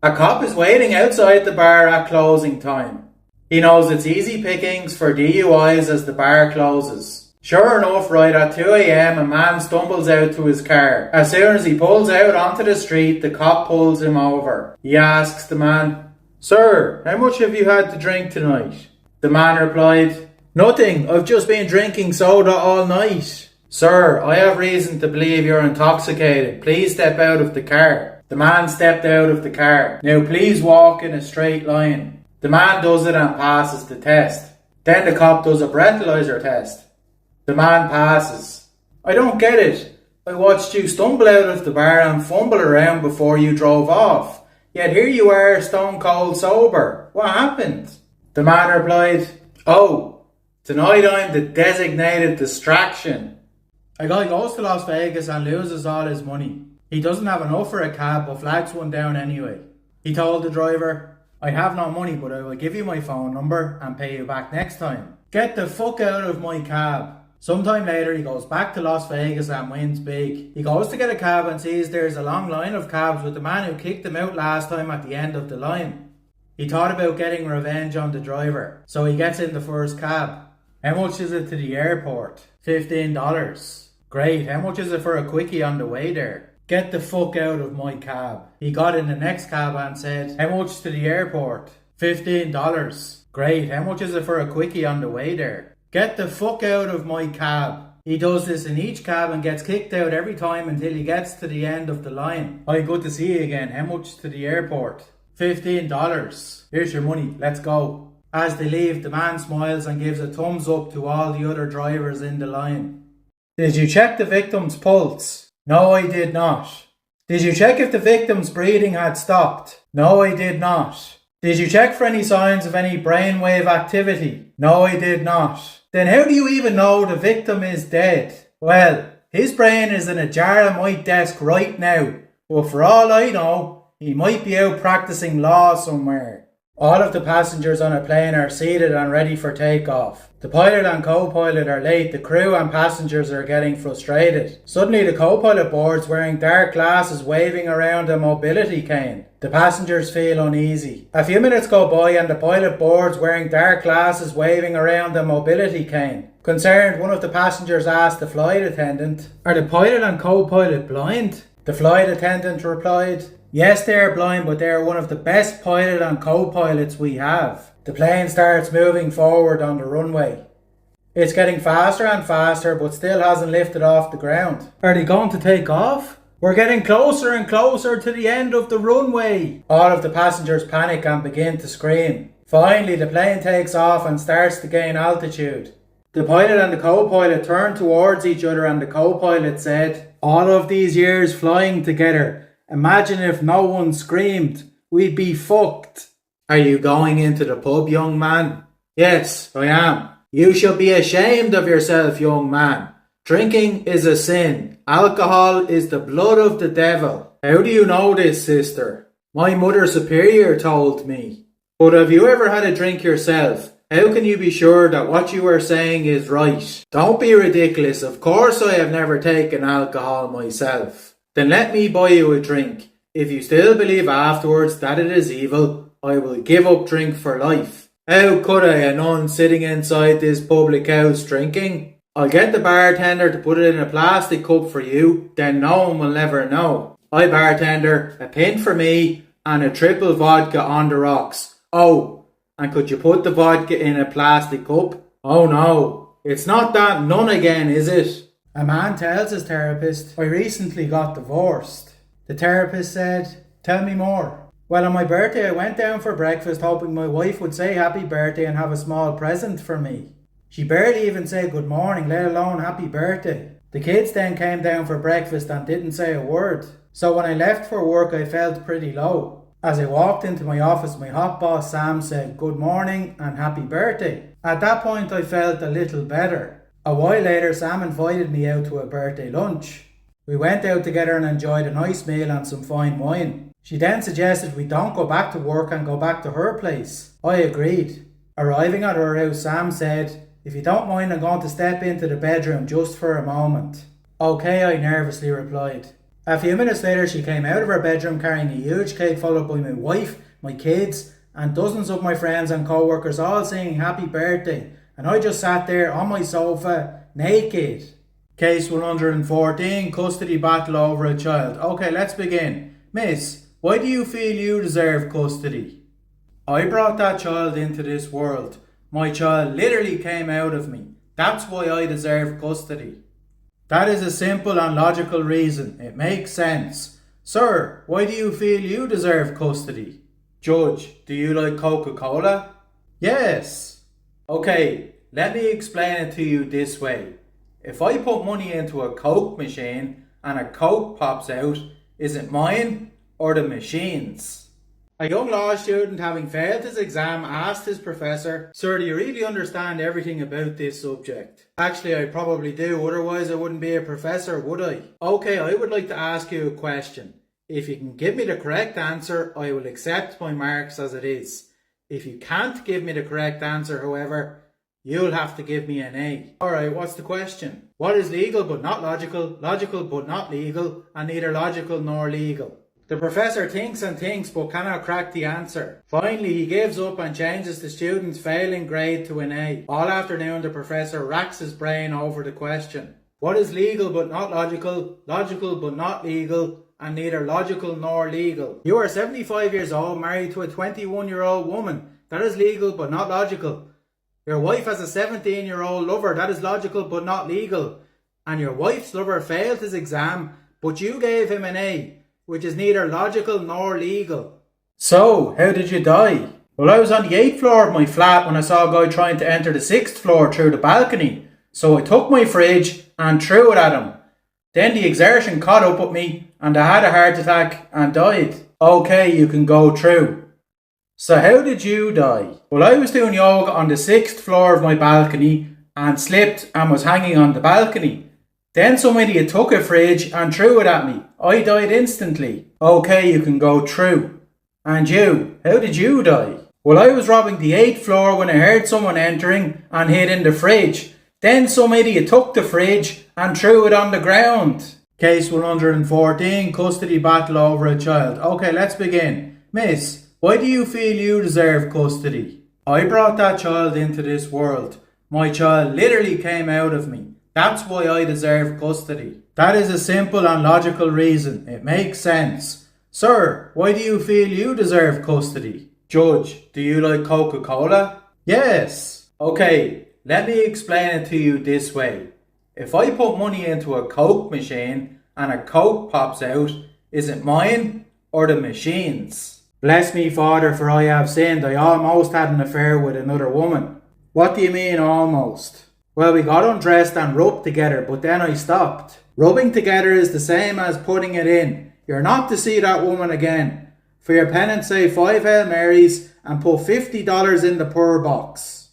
A cop is waiting outside the bar at closing time. He knows it's easy pickings for DUIs as the bar closes. Sure enough, right at 2 a.m, a man stumbles out to his car. As soon as he pulls out onto the street, the cop pulls him over. He asks the man, "Sir, how much have you had to drink tonight?" The man replied, "Nothing, I've just been drinking soda all night." "Sir, I have reason to believe you're intoxicated. Please step out of the car." The man stepped out of the car. "Now please walk in a straight line." The man does it and passes the test. Then the cop does a breathalyzer test. The man passes. "I don't get it. I watched you stumble out of the bar and fumble around before you drove off. Yet here you are stone cold sober. What happened?" The man replied, "Oh, tonight I'm the designated distraction." A guy goes to Las Vegas and loses all his money. He doesn't have enough for a cab but flags one down anyway. He told the driver, "I have no money but I will give you my phone number and pay you back next time." "Get the fuck out of my cab." Sometime later he goes back to Las Vegas and wins big. He goes to get a cab and sees there's a long line of cabs with the man who kicked him out last time at the end of the line. He thought about getting revenge on the driver, so he gets in the first cab. "How much is it to the airport?" $15. "Great, how much is it for a quickie on the way there?" "Get the fuck out of my cab." He got in the next cab and said, "How much to the airport?" $15. "Great, how much is it for a quickie on the way there?" "Get the fuck out of my cab." He does this in each cab and gets kicked out every time until he gets to the end of the line. "Hi, good to see you again. How much to the airport?" $15. "Here's your money, let's go." As they leave, the man smiles and gives a thumbs up to all the other drivers in the line. "Did you check the victim's pulse?" "No, I did not." "Did you check if the victim's breathing had stopped?" "No, I did not." "Did you check for any signs of any brainwave activity?" "No, I did not." "Then how do you even know the victim is dead?" "Well, his brain is in a jar on my desk right now, but for all I know, he might be out practicing law somewhere." All of the passengers on a plane are seated and ready for takeoff. The pilot and co-pilot are late. The crew and passengers are getting frustrated. Suddenly the co-pilot boards wearing dark glasses waving around a mobility cane. The passengers feel uneasy. A few minutes go by and the pilot boards wearing dark glasses waving around a mobility cane. Concerned, one of the passengers asked the flight attendant, "Are the pilot and co-pilot blind?" The flight attendant replied, "Yes, they are blind, but they are one of the best pilot and co-pilots we have." The plane starts moving forward on the runway. It's getting faster and faster, but still hasn't lifted off the ground. "Are they going to take off?" "We're getting closer and closer to the end of the runway." All of the passengers panic and begin to scream. Finally, the plane takes off and starts to gain altitude. The pilot and the co-pilot turned towards each other and the co-pilot said, "All of these years flying together, imagine if no one screamed. We'd be fucked." "Are you going into the pub, young man?" "Yes, I am." "You should be ashamed of yourself, young man. Drinking is a sin. Alcohol is the blood of the devil." "How do you know this, sister?" "My mother superior told me." "But have you ever had a drink yourself? How can you be sure that what you are saying is right?" "Don't be ridiculous. Of course I have never taken alcohol myself." "Then let me buy you a drink. If you still believe afterwards that it is evil, I will give up drink for life." "How could I, a nun sitting inside this public house drinking?" "I'll get the bartender to put it in a plastic cup for you, then no one will never know." "Hi bartender, a pint for me and a triple vodka on the rocks." "Oh, and could you put the vodka in a plastic cup?" "Oh no, it's not that nun again, is it?" A man tells his therapist, "I recently got divorced." The therapist said, "Tell me more." "Well, on my birthday I went down for breakfast hoping my wife would say happy birthday and have a small present for me. She barely even said good morning, let alone happy birthday. The kids then came down for breakfast and didn't say a word. So when I left for work I felt pretty low. As I walked into my office, my hot boss Sam said good morning and happy birthday. At that point I felt a little better. A while later Sam invited me out to a birthday lunch. We went out together and enjoyed a nice meal and some fine wine. She then suggested we don't go back to work and go back to her place. I agreed. Arriving at her house, Sam said, "If you don't mind, I'm going to step into the bedroom just for a moment." "Okay," I nervously replied. A few minutes later she came out of her bedroom carrying a huge cake followed by my wife, my kids and dozens of my friends and co-workers all singing happy birthday, and I just sat there on my sofa naked. Case 114, custody battle over a child. Okay, let's begin. Miss, why do you feel you deserve custody? I brought that child into this world. My child literally came out of me. That's why I deserve custody. That is a simple and logical reason. It makes sense. Sir, why do you feel you deserve custody? Judge, do you like Coca-Cola? Yes. Okay, let me explain it to you this way. If I put money into a Coke machine and a Coke pops out, is it mine or the machine's? A young law student, having failed his exam, asked his professor, "Sir, do you really understand everything about this subject?" "Actually, I probably do, otherwise I wouldn't be a professor, would I?" "Okay, I would like to ask you a question. If you can give me the correct answer, I will accept my marks as it is. If you can't give me the correct answer, however, you'll have to give me an A." "Alright, what's the question?" "What is legal but not logical, logical but not legal, and neither logical nor legal?" The professor thinks and thinks but cannot crack the answer. Finally, he gives up and changes the student's failing grade to an A. All afternoon, the professor racks his brain over the question. What is legal but not logical, logical but not legal, and neither logical nor legal? You are 75 years old, married to a 21-year-old woman. That is legal but not logical. Your wife has a 17-year-old lover. That is logical but not legal. And your wife's lover failed his exam, but you gave him an A, which is neither logical nor legal. So, how did you die? Well, I was on the 8th floor of my flat when I saw a guy trying to enter the 6th floor through the balcony. So I took my fridge and threw it at him. Then the exertion caught up with me and I had a heart attack and died. Okay, you can go through. So how did you die? Well, I was doing yoga on the 6th floor of my balcony and slipped and was hanging on the balcony. Then some idiot took a fridge and threw it at me. I died instantly. Okay, you can go through. And you, how did you die? Well, I was robbing the 8th floor when I heard someone entering and hid in the fridge. Then some idiot took the fridge and threw it on the ground. Case 114, custody battle over a child. Okay, let's begin. Miss, why do you feel you deserve custody? I brought that child into this world. My child literally came out of me. That's why I deserve custody. That is a simple and logical reason. It makes sense. Sir, why do you feel you deserve custody? Judge, do you like Coca-Cola? Yes. Okay, let me explain it to you this way. If I put money into a Coke machine and a Coke pops out, is it mine or the machine's? Bless me, Father, for I have sinned. I almost had an affair with another woman. What do you mean almost? Well, we got undressed and rubbed together, but then I stopped. Rubbing together is the same as putting it in. You're not to see that woman again. For your penance, say 5 Hail Marys and put $50 in the poor box.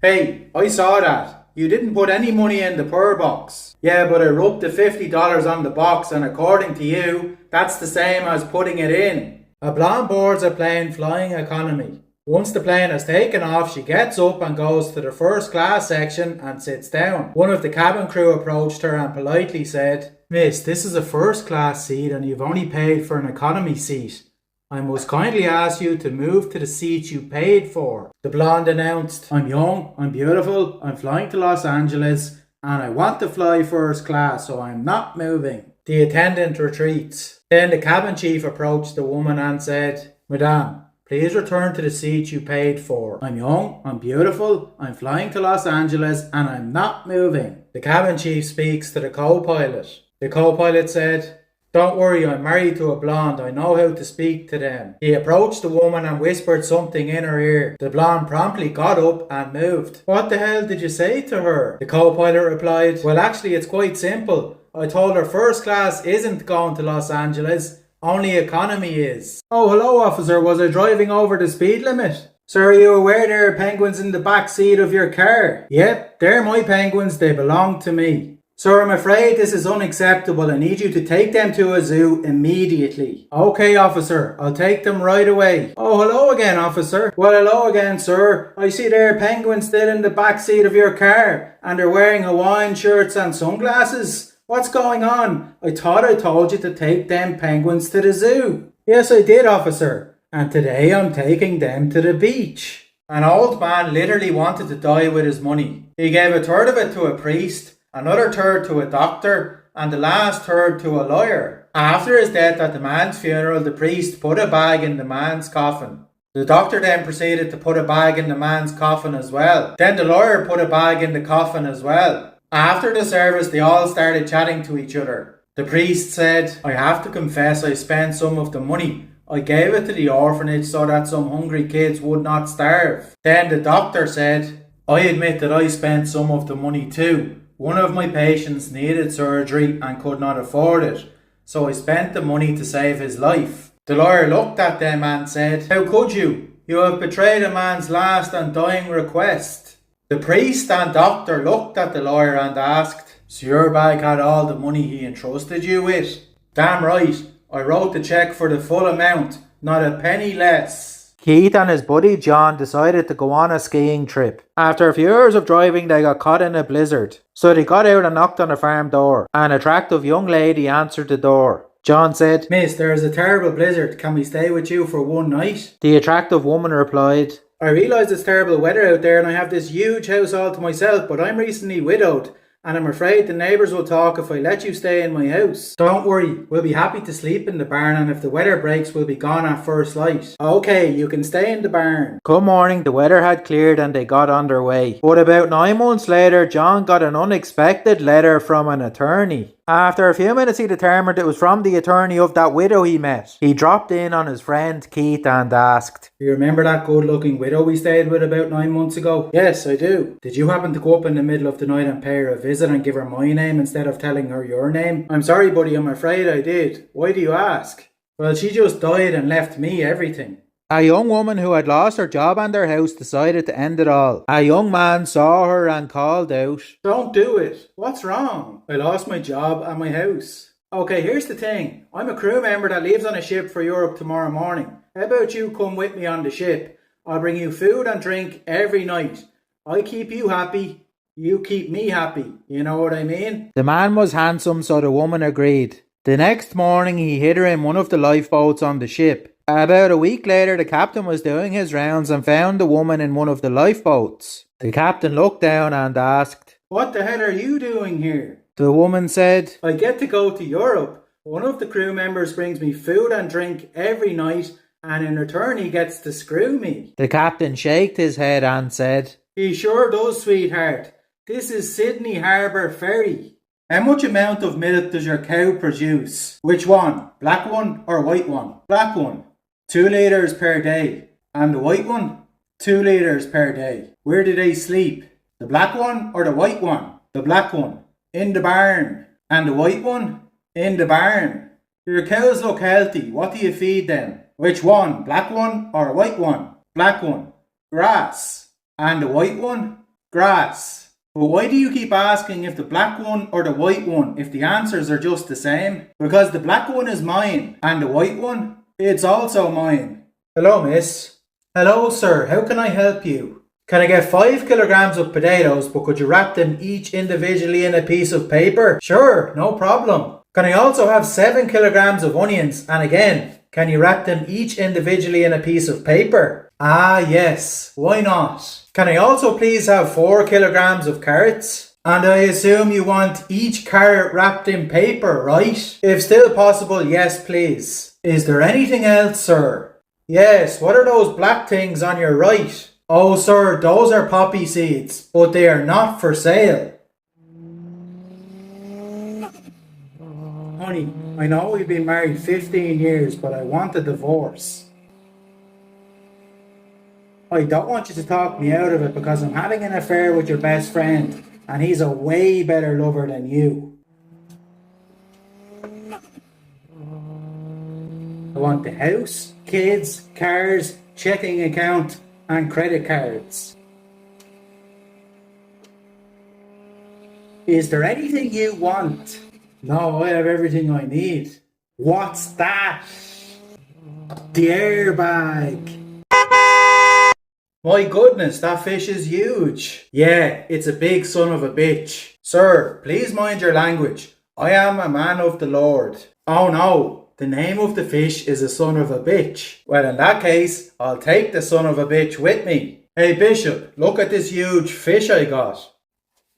Hey, I saw that. You didn't put any money in the poor box. Yeah, but I rubbed the $50 on the box and according to you, that's the same as putting it in. A blonde boards a plane flying economy. Once the plane has taken off, she gets up and goes to the first class section and sits down. One of the cabin crew approached her and politely said, "Miss, this is a first class seat and you've only paid for an economy seat. I must kindly ask you to move to the seat you paid for." The blonde announced, "I'm young, I'm beautiful, I'm flying to Los Angeles and I want to fly first class, so I'm not moving." The attendant retreats. Then the cabin chief approached the woman and said, "Madame, please return to the seat you paid for. I'm young, I'm beautiful, I'm flying to Los Angeles and I'm not moving." The cabin chief speaks to the co-pilot. The co-pilot said, "Don't worry, I'm married to a blonde. I know how to speak to them." He approached the woman and whispered something in her ear. The blonde promptly got up and moved. "What the hell did you say to her?" The co-pilot replied, "Well, actually it's quite simple. I told her first class isn't going to Los Angeles. Only economy is." "Oh, hello officer, was I driving over the speed limit?" "Sir, are you aware there are penguins in the back seat of your car?" "Yep, they're my penguins, they belong to me." "Sir, I'm afraid this is unacceptable. I need you to take them to a zoo immediately." "Okay officer, I'll take them right away." "Oh, hello again officer." "Well, hello again sir. I see there are penguins still in the back seat of your car and they're wearing Hawaiian shirts and sunglasses. What's going on? I thought I told you to take them penguins to the zoo. Yes, I did, officer. And today I'm taking them to the beach. An old man literally wanted to die with his money. He gave a third of it to a priest, another third to a doctor, and the last third to a lawyer. After his death at the man's funeral, the priest put a bag in the man's coffin. The doctor then proceeded to put a bag in the man's coffin as well. Then the lawyer put a bag in the coffin as well. After the service, they all started chatting to each other. The priest said, I have to confess I spent some of the money. I gave it to the orphanage so that some hungry kids would not starve. Then the doctor said, I admit that I spent some of the money too. One of my patients needed surgery and could not afford it, so I spent the money to save his life. The lawyer looked at them and said, How could you? You have betrayed a man's last and dying request. The priest and doctor looked at the lawyer and asked, So your bag had all the money he entrusted you with? Damn right. I wrote the cheque for the full amount, not a penny less. Keith and his buddy John decided to go on a skiing trip. After a few hours of driving, they got caught in a blizzard. So they got out and knocked on a farm door. An attractive young lady answered the door. John said, Miss, there is a terrible blizzard. Can we stay with you for one night? The attractive woman replied, I realise it's terrible weather out there and I have this huge house all to myself, but I'm recently widowed. And I'm afraid the neighbours will talk if I let you stay in my house. Don't worry, we'll be happy to sleep in the barn, and if the weather breaks we'll be gone at first light. Okay, you can stay in the barn. Come morning, the weather had cleared and they got underway. But about 9 months later, John got an unexpected letter from an attorney. After a few minutes he determined it was from the attorney of that widow he met. He dropped in on his friend Keith and asked, You remember that good looking widow we stayed with about 9 months ago? Yes, I do. Did you happen to go up in the middle of the night and pay her a visit and give her my name instead of telling her your name? I'm sorry buddy, I'm afraid I did. Why do you ask? Well, she just died and left me everything. A young woman who had lost her job and her house decided to end it all. A young man saw her and called out, Don't do it. What's wrong? I lost my job and my house. Okay, here's the thing. I'm a crew member that leaves on a ship for Europe tomorrow morning. How about you come with me on the ship? I'll bring you food and drink every night. I keep you happy. You keep me happy. You know what I mean? The man was handsome, so the woman agreed. The next morning he hid her in one of the lifeboats on the ship. About a week later, the captain was doing his rounds and found the woman in one of the lifeboats. The captain looked down and asked, What the hell are you doing here? The woman said, I get to go to Europe. One of the crew members brings me food and drink every night, and in return he gets to screw me. The captain shook his head and said, He sure does, sweetheart. This is Sydney Harbour Ferry. How much amount of milk does your cow produce? Which one? Black one or white one? Black one. 2 litres per day. And the white one? 2 litres per day. Where do they sleep? The black one or the white one? The black one. In the barn. And the white one? In the barn. Your cows look healthy. What do you feed them? Which one? Black one or white one? Black one. Grass. And the white one? Grass. But why do you keep asking if the black one or the white one if the answers are just the same? Because the black one is mine. And the white one? It's also mine. Hello, miss. Hello, sir. How can I help you? Can I get 5 kilograms of potatoes, but could you wrap them each individually in a piece of paper? Sure, no problem. Can I also have 7 kilograms of onions? And again, can you wrap them each individually in a piece of paper? Ah, yes. Why not? Can I also please have 4 kilograms of carrots? And I assume you want each carrot wrapped in paper, right? If still possible, yes, please. Is there anything else, sir? Yes, what are those black things on your right? Oh, sir, those are poppy seeds, but they are not for sale. Honey, I know we've been married 15 years, but I want a divorce. I don't want you to talk me out of it because I'm having an affair with your best friend, and he's a way better lover than you. I want the house, kids, cars, checking account, and credit cards. Is there anything you want? No, I have everything I need. What's that? The airbag. My goodness, that fish is huge. Yeah, it's a big son of a bitch. Sir, please mind your language. I am a man of the Lord. Oh no, the name of the fish is a son of a bitch. Well, in that case, I'll take the son of a bitch with me. Hey Bishop, look at this huge fish I got.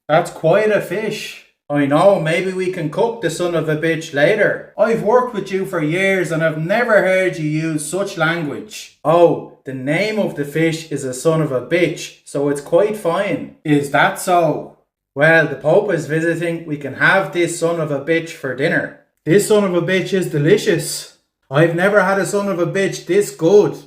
That's quite a fish. I know, maybe we can cook the son of a bitch later. I've worked with you for years and I've never heard you use such language. Oh, the name of the fish is a son of a bitch, so it's quite fine. Is that so? Well, the Pope is visiting. We can have this son of a bitch for dinner. This son of a bitch is delicious. I've never had a son of a bitch this good.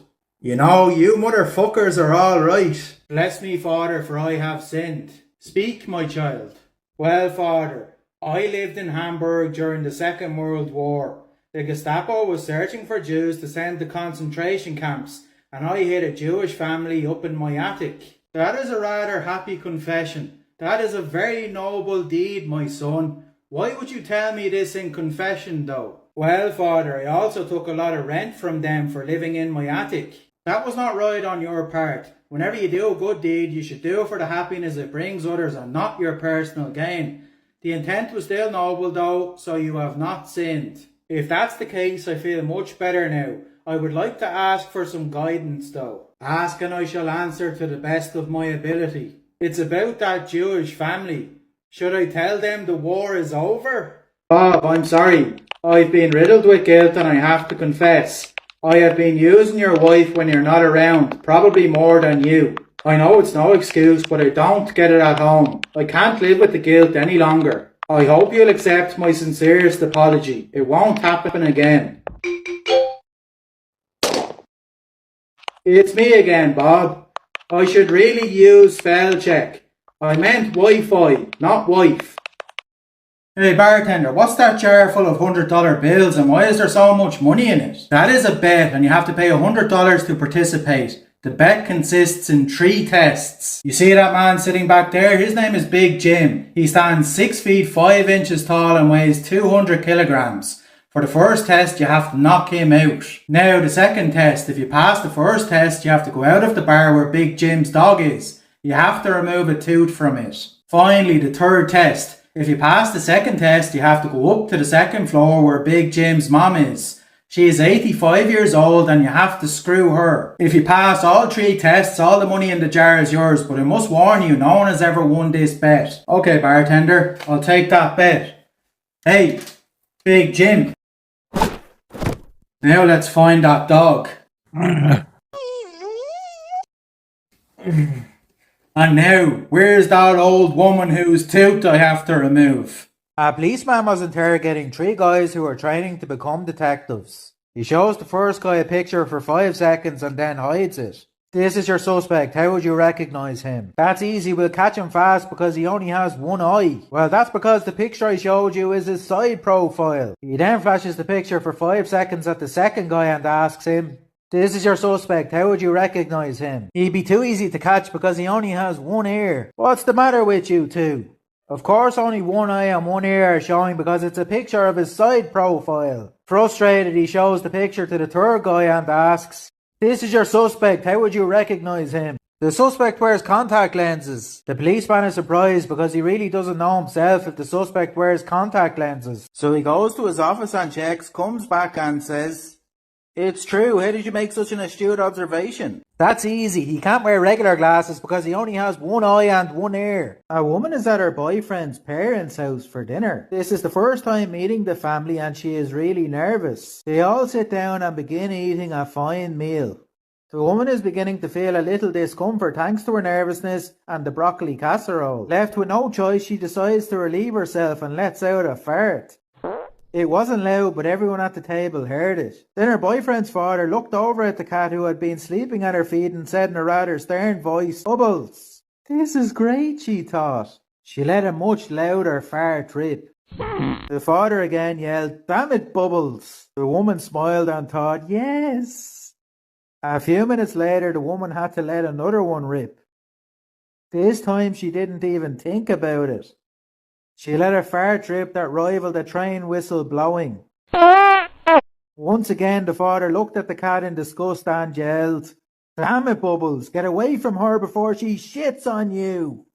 You know, you motherfuckers are alright. Bless me, Father, for I have sinned. Speak, my child. Well, Father, I lived in Hamburg during the Second World War. The Gestapo was searching for Jews to send to concentration camps, and I hid a Jewish family up in my attic. That is a rather happy confession. That is a very noble deed, my son. Why would you tell me this in confession, though? Well, Father, I also took a lot of rent from them for living in my attic. That was not right on your part. Whenever you do a good deed, you should do it for the happiness it brings others and not your personal gain. The intent was still noble though, so you have not sinned. If that's the case, I feel much better now. I would like to ask for some guidance though. Ask and I shall answer to the best of my ability. It's about that Jewish family. Should I tell them the war is over? Bob, I'm sorry. I've been riddled with guilt and I have to confess. I have been using your wife when you're not around, probably more than you. I know it's no excuse, but I don't get it at home. I can't live with the guilt any longer. I hope you'll accept my sincerest apology. It won't happen again. It's me again, Bob. I should really use spell check. I meant Wi-Fi, not wife. Hey bartender, what's that jar full of $100 bills and why is there so much money in it? That is a bet and you have to pay $100 to participate. The bet consists in 3 tests. You see that man sitting back there? His name is Big Jim. He stands 6 feet 5 inches tall and weighs 200 kilograms. For the first test, you have to knock him out. Now, the second test, if you pass the first test, you have to go out of the bar where Big Jim's dog is. You have to remove a tooth from it. Finally, the third test. If you pass the second test, you have to go up to the second floor where Big Jim's mom is. She is 85 years old and you have to screw her. If you pass all 3 tests, all the money in the jar is yours, but I must warn you, no one has ever won this bet. Okay, bartender, I'll take that bet. Hey, Big Jim. Now let's find that dog. And now, where's that old woman whose tooth I have to remove? A policeman was interrogating 3 guys who were training to become detectives. He shows the first guy a picture for 5 seconds and then hides it. This is your suspect, how would you recognise him? That's easy, we'll catch him fast because he only has 1 eye. Well, that's because the picture I showed you is his side profile. He then flashes the picture for 5 seconds at the second guy and asks him, this is your suspect, how would you recognise him? He'd be too easy to catch because he only has 1 ear. What's the matter with you two? Of course only 1 eye and 1 ear are showing because it's a picture of his side profile. Frustrated, he shows the picture to the third guy and asks, this is your suspect, how would you recognise him? The suspect wears contact lenses. The policeman is surprised because he really doesn't know himself if the suspect wears contact lenses. So he goes to his office and checks, comes back and says, it's true, how did you make such an astute observation? That's easy, he can't wear regular glasses because he only has 1 eye and 1 ear. A woman is at her boyfriend's parents' house for dinner. This is the first time meeting the family and she is really nervous. They all sit down and begin eating a fine meal. The woman is beginning to feel a little discomfort thanks to her nervousness and the broccoli casserole. Left with no choice, she decides to relieve herself and lets out a fart. It wasn't loud, but everyone at the table heard it. Then her boyfriend's father looked over at the cat who had been sleeping at her feet and said in a rather stern voice, Bubbles. This is great, she thought. She let a much louder fart rip. The father again yelled, damn it, Bubbles. The woman smiled and thought, yes. A few minutes later, the woman had to let another one rip. This time she didn't even think about it. She let a fart rip that rivaled a train whistle blowing. Once again, the father looked at the cat in disgust and yelled, damn it, Bubbles, get away from her before she shits on you.